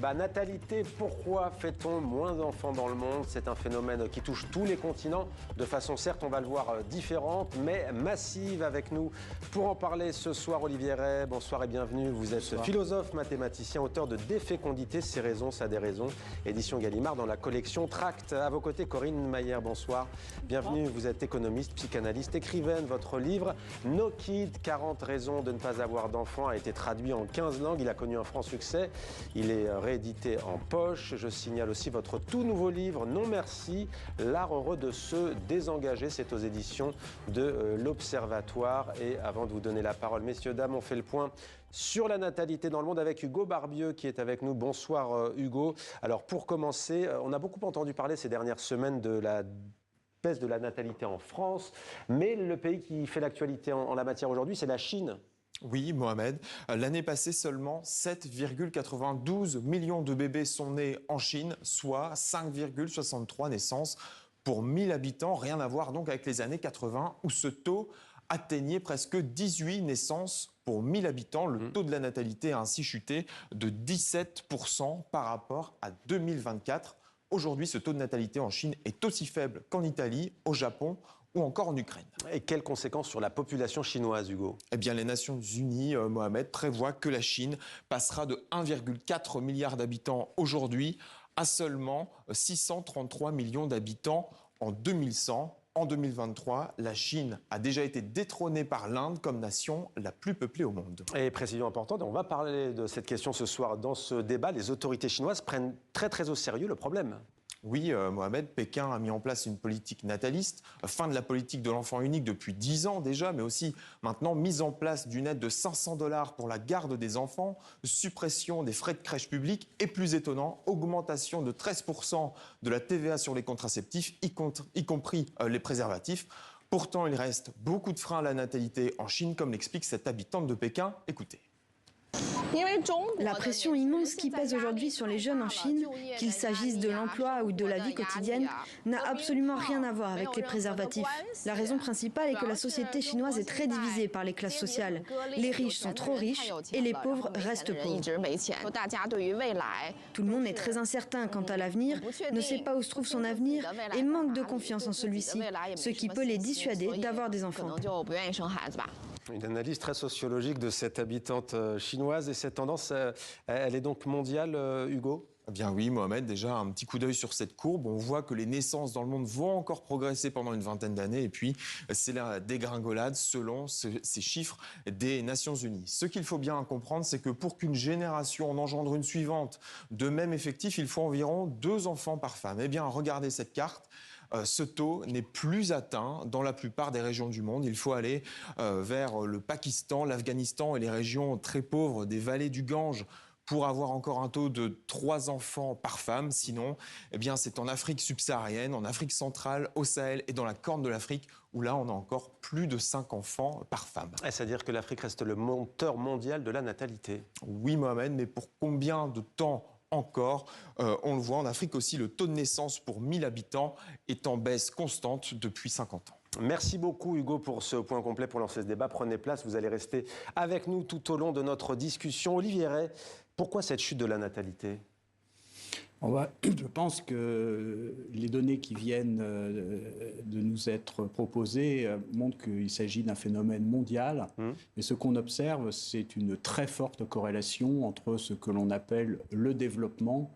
Natalité, pourquoi fait-on moins d'enfants dans le monde? C'est un phénomène qui touche tous les continents, de façon certes, on va le voir, différente, mais massive. Avec nous pour en parler ce soir, Olivier Ray, bonsoir et bienvenue. Vous êtes philosophe, mathématicien, auteur de Défécondité, ses raisons, ça a des raisons, édition Gallimard dans la collection Tract. À vos côtés, Corinne Mayer, bonsoir. Bienvenue, vous êtes économiste, psychanalyste, écrivaine. Votre livre No Kid, 40 raisons de ne pas avoir d'enfants a été traduit en 15 langues. Il a connu un franc succès. Il est réédité en poche. Je signale aussi votre tout nouveau livre, Non Merci, l'art heureux de se désengager. C'est aux éditions de l'Observatoire. Et avant de vous donner la parole, messieurs, dames, on fait le point sur la natalité dans le monde avec Hugo Barbieux qui est avec nous. Bonsoir Hugo. Alors pour commencer, on a beaucoup entendu parler ces dernières semaines de la baisse de la natalité en France, mais le pays qui fait l'actualité en la matière aujourd'hui, c'est la Chine. Oui, Mohamed. L'année passée, seulement 7,92 millions de bébés sont nés en Chine, soit 5,63 naissances pour 1000 habitants. Rien à voir donc avec les années 80 où ce taux atteignait presque 18 naissances pour 1000 habitants. Le taux de la natalité a ainsi chuté de 17% par rapport à 2024. Aujourd'hui, ce taux de natalité en Chine est aussi faible qu'en Italie, au Japon ou encore en Ukraine. Et quelles conséquences sur la population chinoise, Hugo? Eh bien, les Nations Unies, Mohamed, prévoient que la Chine passera de 1,4 milliard d'habitants aujourd'hui à seulement 633 millions d'habitants en 2100. En 2023, la Chine a déjà été détrônée par l'Inde comme nation la plus peuplée au monde. Et précision importante, on va parler de cette question ce soir dans ce débat. Les autorités chinoises prennent très au sérieux le problème. Oui, Mohamed, Pékin a mis en place une politique nataliste, fin de la politique de l'enfant unique depuis 10 ans déjà, mais aussi maintenant mise en place d'une aide de 500 $ pour la garde des enfants, suppression des frais de crèche publique et, plus étonnant, augmentation de 13% de la TVA sur les contraceptifs, y compris les préservatifs. Pourtant, il reste beaucoup de freins à la natalité en Chine, comme l'explique cette habitante de Pékin. Écoutez. La pression immense qui pèse aujourd'hui sur les jeunes en Chine, qu'il s'agisse de l'emploi ou de la vie quotidienne, n'a absolument rien à voir avec les préservatifs. La raison principale est que la société chinoise est très divisée par les classes sociales. Les riches sont trop riches et les pauvres restent pauvres. Tout le monde est très incertain quant à l'avenir, ne sait pas où se trouve son avenir et manque de confiance en celui-ci, ce qui peut les dissuader d'avoir des enfants. Une analyse très sociologique de cette habitante chinoise. Et cette tendance, elle est donc mondiale, Hugo? Eh bien oui, Mohamed, déjà un petit coup d'œil sur cette courbe. On voit que les naissances dans le monde vont encore progresser pendant une vingtaine d'années. Et puis, c'est la dégringolade selon ces chiffres des Nations Unies. Ce qu'il faut bien comprendre, c'est que pour qu'une génération en engendre une suivante de même effectif, il faut environ 2 enfants par femme. Eh bien, regardez cette carte. Ce taux n'est plus atteint dans la plupart des régions du monde. Il faut aller vers le Pakistan, l'Afghanistan et les régions très pauvres des vallées du Gange pour avoir encore un taux de 3 enfants par femme. Sinon, eh bien, c'est en Afrique subsaharienne, en Afrique centrale, au Sahel et dans la Corne de l'Afrique où là, on a encore plus de 5 enfants par femme. C'est-à-dire que l'Afrique reste le moteur mondial de la natalité? Oui, Mohamed, mais pour combien de temps encore? On le voit en Afrique aussi, le taux de naissance pour 1000 habitants est en baisse constante depuis 50 ans. Merci beaucoup Hugo pour ce point complet pour lancer ce débat. Prenez place, vous allez rester avec nous tout au long de notre discussion. Olivier Ray, pourquoi cette chute de la natalité? Je pense que les données qui viennent de nous être proposées montrent qu'il s'agit d'un phénomène mondial. Et ce qu'on observe, c'est une très forte corrélation entre ce que l'on appelle le développement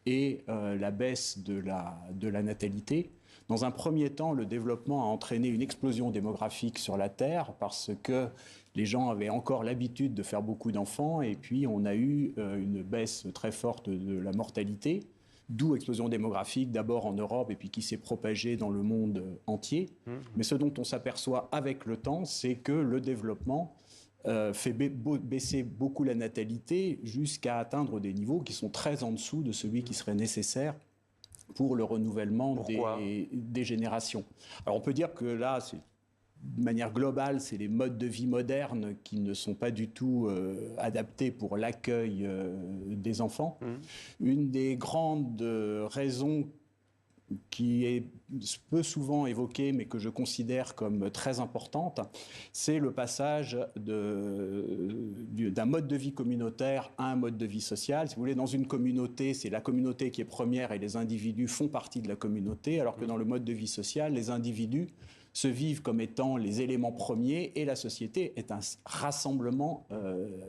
et la baisse de la natalité. Dans un premier temps, le développement a entraîné une explosion démographique sur la Terre parce que les gens avaient encore l'habitude de faire beaucoup d'enfants et puis on a eu une baisse très forte de la mortalité, d'où explosion démographique d'abord en Europe et puis qui s'est propagée dans le monde entier. Mais ce dont on s'aperçoit avec le temps, c'est que le développement fait baisser beaucoup la natalité jusqu'à atteindre des niveaux qui sont très en dessous de celui qui serait nécessaire pour le renouvellement des générations. Alors on peut dire que là, de manière globale, c'est les modes de vie modernes qui ne sont pas du tout adaptés pour l'accueil des enfants. Une des grandes raisons qui est peu souvent évoquée, mais que je considère comme très importante, c'est le passage d'un mode de vie communautaire à un mode de vie social. Si vous voulez, dans une communauté, c'est la communauté qui est première et les individus font partie de la communauté, alors que dans le mode de vie social, les individus se vivent comme étant les éléments premiers et la société est un rassemblement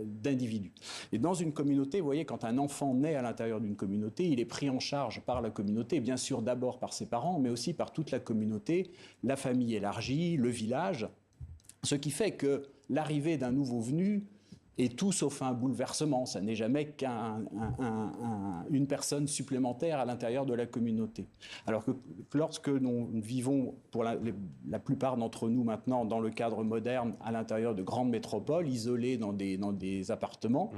d'individus. Et dans une communauté, vous voyez, quand un enfant naît à l'intérieur d'une communauté, il est pris en charge par la communauté, bien sûr d'abord par ses parents, mais aussi par toute la communauté, la famille élargie, le village, ce qui fait que l'arrivée d'un nouveau venu est tout sauf un bouleversement. Ça n'est jamais qu'une personne supplémentaire à l'intérieur de la communauté. Alors que lorsque nous vivons, pour la plupart d'entre nous maintenant, dans le cadre moderne, à l'intérieur de grandes métropoles, isolées dans des appartements,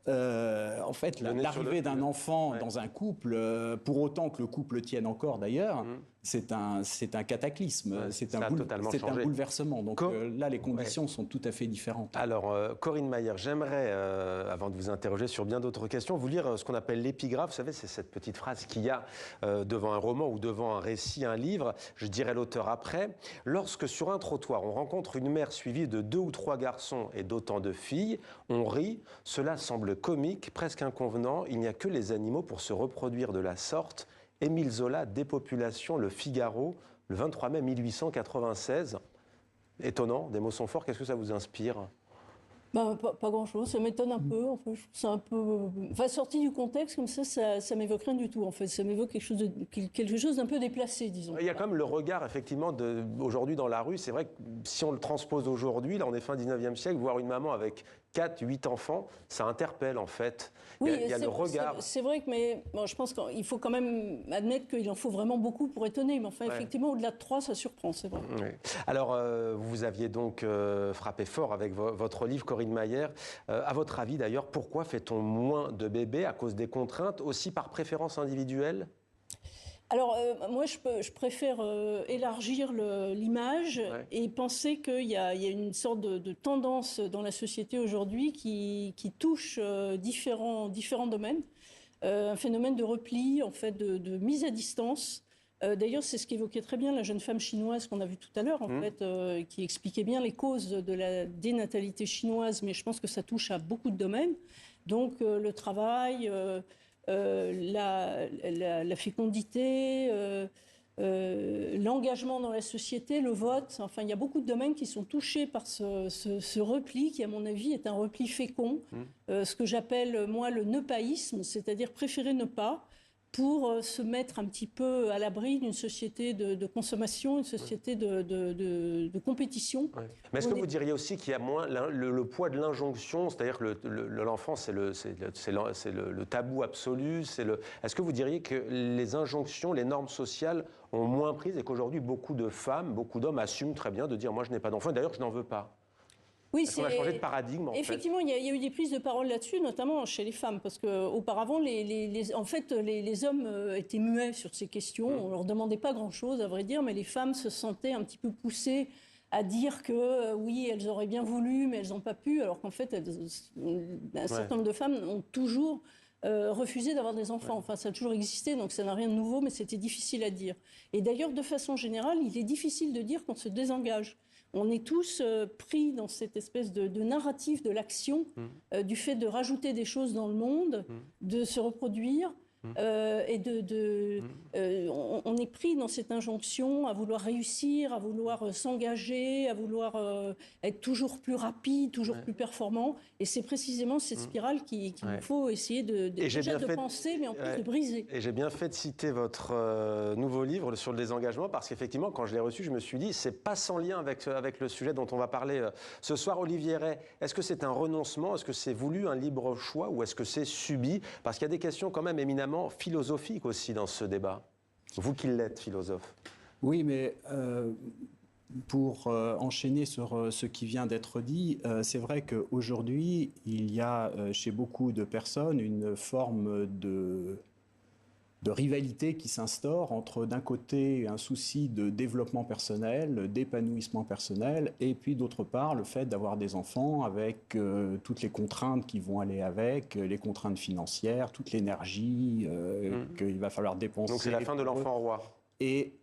en fait, l'arrivée d'un enfant dans un couple, pour autant que le couple tienne encore d'ailleurs, c'est un cataclysme, c'est un bouleversement. Donc là, les conditions sont tout à fait différentes. Alors, Corinne Mayer, j'aimerais, avant de vous interroger sur bien d'autres questions, vous lire ce qu'on appelle l'épigraphe. Vous savez, c'est cette petite phrase qu'il y a devant un roman ou devant un récit, un livre. Je dirai l'auteur après. Lorsque sur un trottoir, on rencontre une mère suivie de 2 ou 3 garçons et d'autant de filles, on rit. Cela semble comique, presque inconvenant. Il n'y a que les animaux pour se reproduire de la sorte. Émile Zola, Dépopulation, Le Figaro, le 23 mai 1896. Étonnant, des mots sont forts. Qu'est-ce que ça vous inspire ? Pas grand-chose, ça m'étonne un peu. En fait, je trouve ça un peu... Enfin, sorti du contexte, comme ça m'évoque rien du tout. En fait, ça m'évoque quelque chose d'un peu déplacé, disons. Il y a quand même le regard, effectivement, aujourd'hui dans la rue. C'est vrai que si on le transpose aujourd'hui, là on est fin 19e siècle, voir une maman avec 4, 8 enfants, ça interpelle en fait. Oui, il y a le regard. C'est vrai que, mais bon, je pense qu'il faut quand même admettre qu'il en faut vraiment beaucoup pour étonner. Mais enfin, effectivement, au-delà de 3, ça surprend, c'est vrai. Oui. Alors, vous aviez donc frappé fort avec votre livre, Corinne Mayer. À votre avis, d'ailleurs, pourquoi fait-on moins de bébés à cause des contraintes, aussi par préférence individuelle ? Alors, moi, je préfère élargir l'image et penser qu'il y a une sorte de tendance dans la société aujourd'hui qui touche différents domaines. Un phénomène de repli, en fait, de mise à distance. D'ailleurs, c'est ce qu'évoquait très bien la jeune femme chinoise qu'on a vue tout à l'heure, en fait, qui expliquait bien les causes de la dénatalité chinoise, mais je pense que ça touche à beaucoup de domaines. Donc, le travail... la fécondité, l'engagement dans la société, le vote. Enfin, il y a beaucoup de domaines qui sont touchés par ce repli qui, à mon avis, est un repli fécond. Ce que j'appelle, moi, le ne-païsme, c'est-à-dire préférer ne pas pour se mettre un petit peu à l'abri d'une société de consommation, une société de compétition. Ouais. Mais est-ce que vous diriez aussi qu'il y a moins le poids de l'injonction, c'est-à-dire que l'enfant, c'est le tabou absolu, est-ce que vous diriez que les injonctions, les normes sociales ont moins prise et qu'aujourd'hui, beaucoup de femmes, beaucoup d'hommes assument très bien de dire « moi, je n'ai pas d'enfant, d'ailleurs, je n'en veux pas ». Oui, on a changé de paradigme, en effectivement, il y a eu des prises de parole là-dessus, notamment chez les femmes, parce qu'auparavant, les hommes étaient muets sur ces questions. On ne leur demandait pas grand-chose, à vrai dire, mais les femmes se sentaient un petit peu poussées à dire que oui, elles auraient bien voulu, mais elles n'ont pas pu, alors qu'en fait, un certain nombre de femmes ont toujours refusé d'avoir des enfants. Enfin, ça a toujours existé, donc ça n'a rien de nouveau, mais c'était difficile à dire. Et d'ailleurs, de façon générale, il est difficile de dire qu'on se désengage. On est tous pris dans cette espèce de narratif de l'action, du fait de rajouter des choses dans le monde, de se reproduire. Et on est pris dans cette injonction à vouloir réussir, à vouloir s'engager, à vouloir être toujours plus rapide, toujours plus performant. Et c'est précisément cette spirale qu'il faut essayer de penser, mais en plus de briser. Et j'ai bien fait de citer votre nouveau livre sur le désengagement, parce qu'effectivement, quand je l'ai reçu, je me suis dit, c'est pas sans lien avec le sujet dont on va parler ce soir. Olivier Rey, est-ce que c'est un renoncement, est-ce que c'est voulu, un libre choix, ou est-ce que c'est subi? Parce qu'il y a des questions quand même éminemment philosophique aussi dans ce débat. Vous qui l'êtes, philosophe. Oui, mais pour enchaîner sur ce qui vient d'être dit, c'est vrai qu'aujourd'hui, il y a chez beaucoup de personnes une forme de rivalité qui s'instaure entre, d'un côté, un souci de développement personnel, d'épanouissement personnel, et puis, d'autre part, le fait d'avoir des enfants avec toutes les contraintes qui vont aller avec, les contraintes financières, toute l'énergie qu'il va falloir dépenser. Donc c'est la fin de l'enfant roi. Et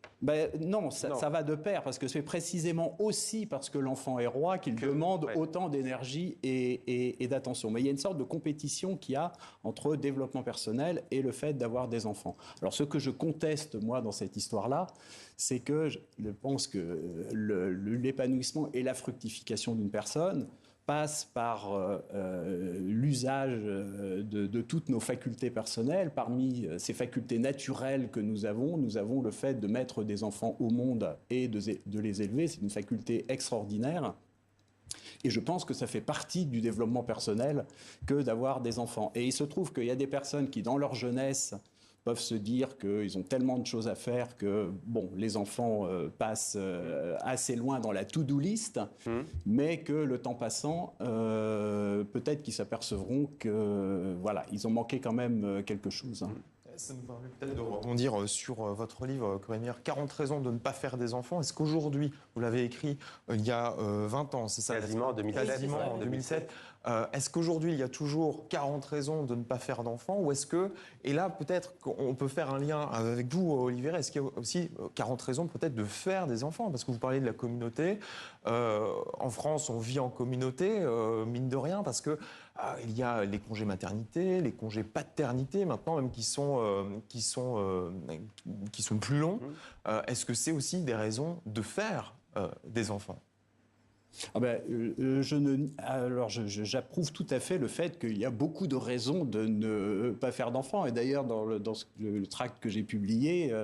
non, ça va de pair, parce que c'est précisément aussi parce que l'enfant est roi qu'il demande autant d'énergie et d'attention. Mais il y a une sorte de compétition qu'il y a entre développement personnel et le fait d'avoir des enfants. Alors ce que je conteste, moi, dans cette histoire-là, c'est que je pense que l'épanouissement et la fructification d'une personne passe par l'usage de toutes nos facultés personnelles. Parmi ces facultés naturelles que nous avons le fait de mettre des enfants au monde et de les élever. C'est une faculté extraordinaire. Et je pense que ça fait partie du développement personnel que d'avoir des enfants. Et il se trouve qu'il y a des personnes qui, dans leur jeunesse, peuvent se dire qu'ils ont tellement de choses à faire que, bon, les enfants passent assez loin dans la to-do list, mais que le temps passant, peut-être qu'ils s'apercevront que, voilà, ils ont manqué quand même quelque chose. Ça nous permet peut-être de rebondir sur votre livre, Corinne Mire, 40 raisons de ne pas faire des enfants. Est-ce qu'aujourd'hui, vous l'avez écrit il y a 20 ans, c'est ça? Quasiment, en 2007. Quasiment en 2007. Est-ce qu'aujourd'hui, il y a toujours 40 raisons de ne pas faire d'enfants? Ou est-ce que, et là, peut-être qu'on peut faire un lien avec vous, Olivier, est-ce qu'il y a aussi 40 raisons peut-être de faire des enfants? Parce que vous parlez de la communauté. En France, on vit en communauté, mine de rien, parce que il y a les congés maternité, les congés paternité, maintenant même qui sont plus longs. Est-ce que c'est aussi des raisons de faire des enfants? J'approuve tout à fait le fait qu'il y a beaucoup de raisons de ne pas faire d'enfants. Et d'ailleurs, dans le tract que j'ai publié,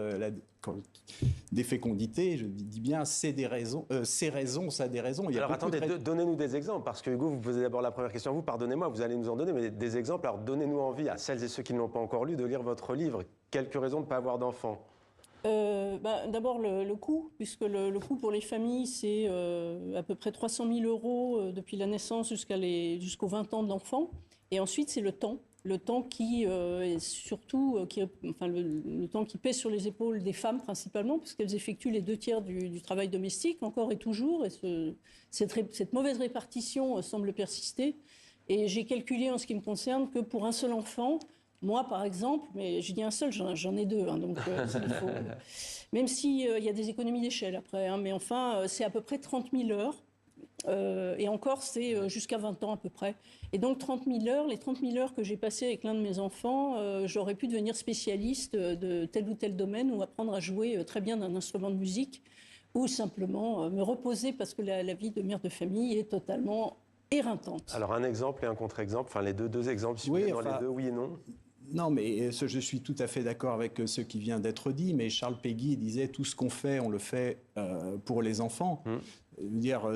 des fécondités, je dis bien c'est des raisons, ces raisons, ça a des raisons. Alors attendez, donnez-nous des exemples, parce que Hugo, vous posez d'abord la première question à vous, pardonnez-moi, vous allez nous en donner, mais des exemples. Alors donnez-nous envie à celles et ceux qui ne l'ont pas encore lu de lire votre livre. Quelques raisons de ne pas avoir d'enfants. D'abord le coût, puisque le coût pour les familles, c'est à peu près 300 000 € depuis la naissance jusqu'aux 20 ans de l'enfant. Et ensuite, c'est le temps qui est surtout, le temps qui pèse sur les épaules des femmes principalement, puisqu'elles effectuent les 2/3 du travail domestique, encore et toujours. Et cette mauvaise répartition semble persister. Et j'ai calculé, en ce qui me concerne, que pour un seul enfant, moi, par exemple, mais je dis un seul, j'en ai deux, donc même s'il y a des économies d'échelle après, mais enfin, c'est à peu près 30 000 heures, et encore, c'est jusqu'à 20 ans à peu près. Et donc, 30 000 heures, les 30 000 heures que j'ai passées avec l'un de mes enfants, j'aurais pu devenir spécialiste de tel ou tel domaine ou apprendre à jouer très bien d'un instrument de musique, ou simplement me reposer parce que la vie de mère de famille est totalement éreintante. Alors, un exemple et un contre-exemple, enfin les deux exemples, si vous voulez, dans les deux, oui et non. Non, mais je suis tout à fait d'accord avec ce qui vient d'être dit, mais Charles Péguy disait tout ce qu'on fait, on le fait pour les enfants. Je veux dire,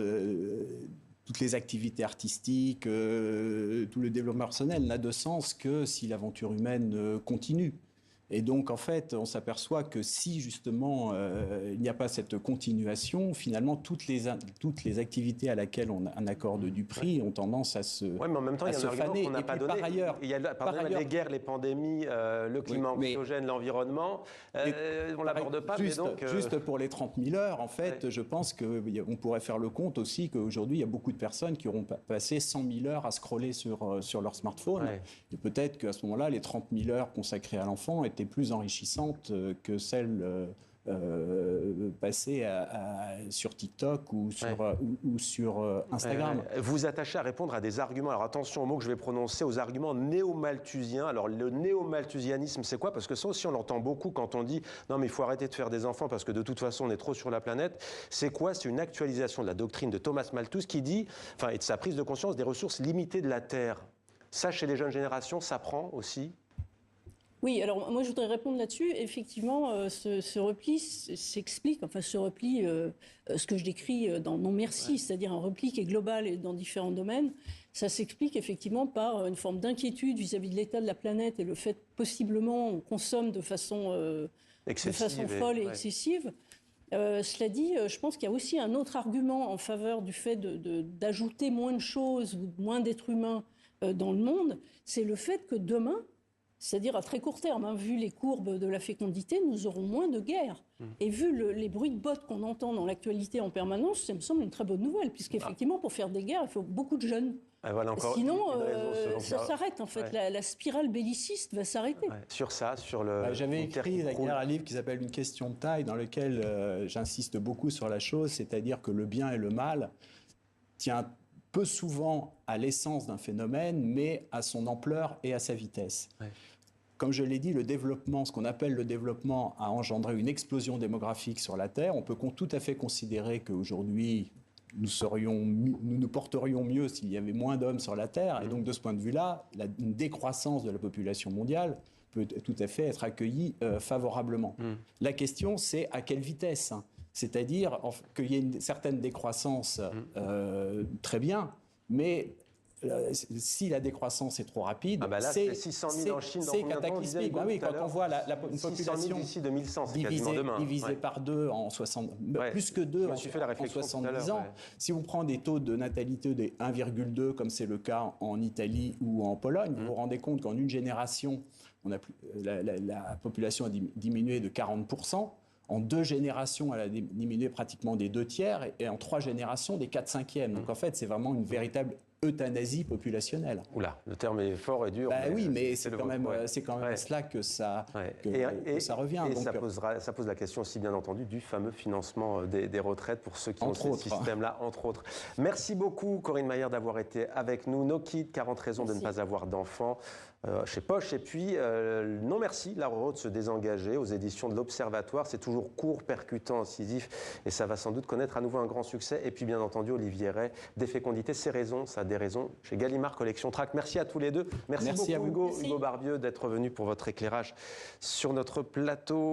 toutes les activités artistiques, tout le développement personnel n'a de sens que si l'aventure humaine continue. Et donc, en fait, on s'aperçoit que si, justement, il n'y a pas cette continuation, finalement, toutes les activités à laquelle on accorde du prix ont tendance à se faner. Oui, mais en même temps, il y a un argument qu'on n'a pas donné. Par ailleurs, les guerres, les pandémies, le climat anxiogène, l'environnement, on ne l'aborde pas. Juste pour les 30 000 heures, en fait, je pense qu'on pourrait faire le compte aussi qu'aujourd'hui, il y a beaucoup de personnes qui auront passé 100 000 heures à scroller sur leur smartphone. Ouais. Et peut-être qu'à ce moment-là, les 30 000 heures consacrées à l'enfant étaient plus enrichissante que celle passée sur TikTok ou sur Instagram. Vous attachez à répondre à des arguments. Alors attention aux mots que je vais prononcer, aux arguments néo-malthusiens. Alors le néo-malthusianisme, c'est quoi? Parce que ça aussi, on l'entend beaucoup quand on dit « Non, mais il faut arrêter de faire des enfants parce que de toute façon, on est trop sur la planète ». C'est quoi? C'est une actualisation de la doctrine de Thomas Malthus qui dit, et de sa prise de conscience des ressources limitées de la Terre. Ça, chez les jeunes générations, ça prend aussi? Oui, alors moi je voudrais répondre là-dessus. Effectivement, ce repli s'explique, ce que je décris dans Non Merci, c'est-à-dire un repli qui est global et dans différents domaines, ça s'explique effectivement par une forme d'inquiétude vis-à-vis de l'état de la planète et le fait possiblement on consomme de façon folle et excessive. Cela dit, je pense qu'il y a aussi un autre argument en faveur du fait d'ajouter moins de choses ou moins d'êtres humains dans le monde, c'est le fait que demain, c'est-à-dire à très court terme, vu les courbes de la fécondité, nous aurons moins de guerres. Et vu les bruits de bottes qu'on entend dans l'actualité en permanence, ça me semble une très bonne nouvelle, puisqu'effectivement, pour faire des guerres, il faut beaucoup de jeunes. Voilà encore sinon, une raison, ça s'arrête en fait. La spirale belliciste va s'arrêter. Sur ça, sur le... J'avais écrit un livre qui s'appelle Une question de taille, dans lequel j'insiste beaucoup sur la chose, c'est-à-dire que le bien et le mal tient peu souvent à l'essence d'un phénomène, mais à son ampleur et à sa vitesse. Ouais. Comme je l'ai dit, le développement, ce qu'on appelle le développement, a engendré une explosion démographique sur la Terre. On peut tout à fait considérer qu'aujourd'hui, nous porterions mieux s'il y avait moins d'hommes sur la Terre. Et donc, de ce point de vue-là, une décroissance de la population mondiale peut tout à fait être accueillie favorablement. La question, c'est à quelle vitesse, hein. C'est-à-dire qu'il y ait une certaine décroissance, très bien, mais si la décroissance est trop rapide, c'est 600 000 en Chine dans combien de temps, cataclysmique. Quand on voit une population d'ici 2100, divisée par 2 en 60, plus que 2 en 70 ans, si on prend des taux de natalité de 1,2 comme c'est le cas en Italie ou en Pologne, vous vous rendez compte qu'en une génération, la population a diminué de 40%. En 2 générations, elle a diminué pratiquement des 2/3 et en 3 générations, des 4/5. Donc en fait, c'est vraiment une véritable euthanasie populationnelle. Oula, le terme est fort et dur. Oui, mais c'est quand même à cela que ça revient. Et donc, ça pose la question aussi, bien entendu, du fameux financement des retraites pour ceux qui ont ce système-là, entre autres. Merci beaucoup, Corinne Maillard, d'avoir été avec nous. No Kid, 40 raisons de ne pas avoir d'enfants, chez Poche. Et puis, non merci, l'art heureux de se désengager, aux éditions de l'Observatoire. C'est toujours court, percutant, incisif, et ça va sans doute connaître à nouveau un grand succès. Et puis, bien entendu, Olivier Ray, des fécondités, ses raisons, ça a des raisons, chez Gallimard Collection Trac. Merci à tous les deux. Merci beaucoup, Hugo Barbieux, d'être venu pour votre éclairage sur notre plateau.